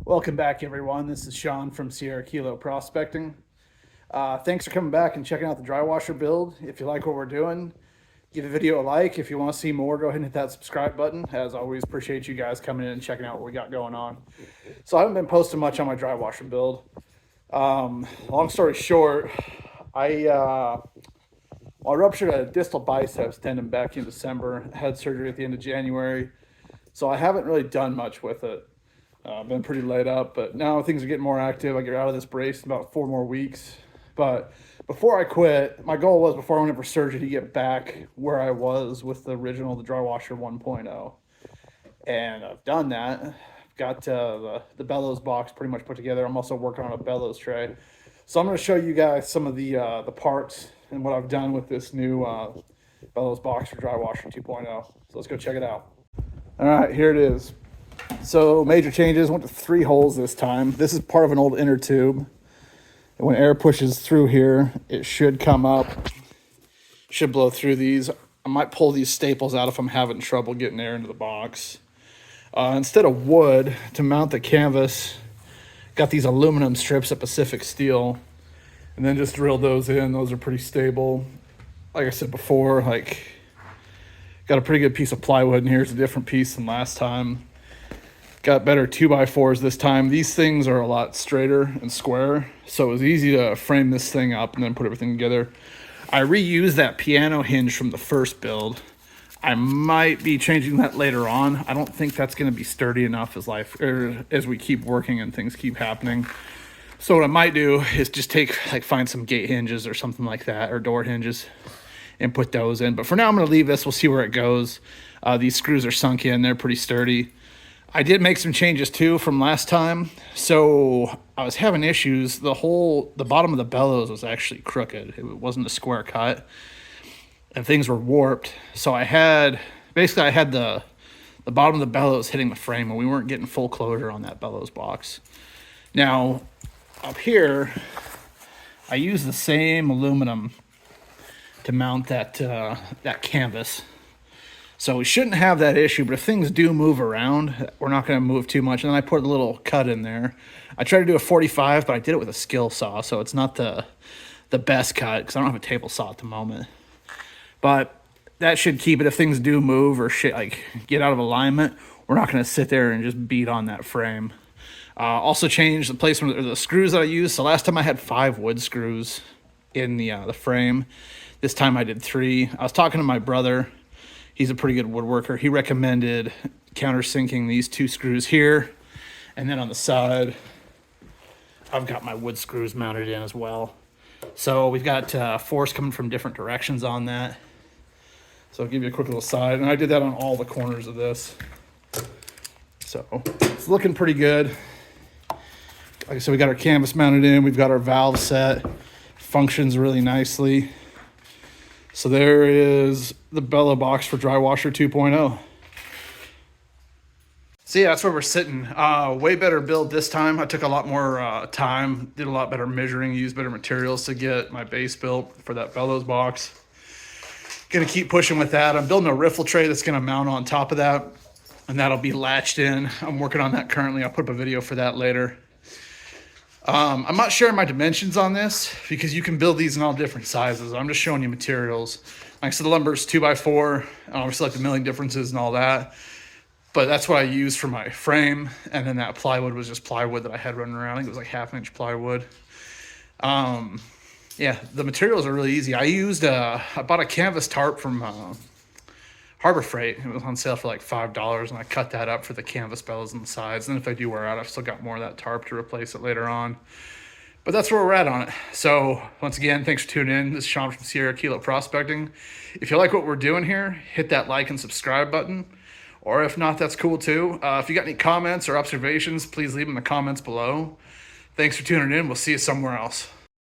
Welcome back, everyone. This is Sean from Sierra Kilo Prospecting. Thanks for coming back and checking out the dry washer build. If you like what we're doing, give the video a like. If you want to see more, go ahead and hit that subscribe button. As always, appreciate you guys coming in and checking out what we got going on. So I haven't been posting much on my dry washer build. Long story short, I ruptured a distal biceps tendon back in December. Had surgery at the end of January, so I haven't really done much with it. I've been pretty laid up, but now things are getting more active. I get out of this brace in about 4 more weeks. But before I quit, my goal was before I went in for surgery to get back where I was with the original, the dry washer 1.0. And I've done that. Got the Bellows box pretty much put together. I'm also working on a Bellows tray. So I'm going to show you guys some of the parts and what I've done with this new Bellows box for dry washer 2.0. So let's go check it out. All right, here it is. So major changes, went to 3 holes this time. This is part of an old inner tube. And when air pushes through here, it should come up, should blow through these. I might pull these staples out if I'm having trouble getting air into the box. Instead of wood, to mount the canvas, got these aluminum strips at Pacific Steel, and then just drilled those in. Those are pretty stable. Like I said before, got a pretty good piece of plywood in here. It's a different piece than last time. Got better 2x4s this time. These things are a lot straighter and square, so it was easy to frame this thing up and then put everything together. I reused that piano hinge from the first build. I might be changing that later on. I don't think that's going to be sturdy enough as we keep working and things keep happening. So what I might do is just find some gate hinges or something like that, or door hinges, and put those in. But for now, I'm going to leave this. We'll see where it goes. These screws are sunk in. They're pretty sturdy. I did make some changes too from last time. So I was having issues. The bottom of the bellows was actually crooked. It wasn't a square cut, and things were warped. So I had the bottom of the bellows hitting the frame, and we weren't getting full closure on that bellows box. Now up here, I used the same aluminum to mount that canvas. So we shouldn't have that issue, but if things do move around, we're not going to move too much. And then I put a little cut in there. I tried to do a 45, but I did it with a skill saw, so it's not the best cut because I don't have a table saw at the moment. But that should keep it. If things do move or get out of alignment, we're not going to sit there and just beat on that frame. Also changed the placement of the screws that I used. So last time I had 5 wood screws in the frame. This time I did 3. I was talking to my brother. He's a pretty good woodworker. He recommended countersinking these 2 screws here. And then on the side, I've got my wood screws mounted in as well. So we've got force coming from different directions on that. So I'll give you a quick little side. And I did that on all the corners of this. So it's looking pretty good. Like I said, we got our canvas mounted in. We've got our valve set. Functions really nicely. So there is the Bellows box for dry washer 2.0. So yeah, that's where we're sitting. Way better build this time. I took a lot more time, did a lot better measuring, used better materials to get my base built for that Bellows box. Gonna keep pushing with that. I'm building a riffle tray that's gonna mount on top of that, and that'll be latched in. I'm working on that currently. I'll put up a video for that later. I'm not sharing my dimensions on this because you can build these in all different sizes. I'm just showing you materials. Like I said, the lumber is 2x4. Obviously, like the milling differences and all that. But that's what I used for my frame. And then that plywood was just plywood that I had running around. I think it was like 1/2-inch plywood. Yeah, the materials are really easy. I bought a canvas tarp from Harbor Freight. It was on sale for like $5, and I cut that up for the canvas bellows on the sides. And then if they do wear out, I've still got more of that tarp to replace it later on. But that's where we're at on it. So once again, thanks for tuning in. This is Sean from Sierra Kilo Prospecting. If you like what we're doing here, hit that like and subscribe button. Or if not, that's cool too. If you got any comments or observations, please leave them in the comments below. Thanks for tuning in. We'll see you somewhere else.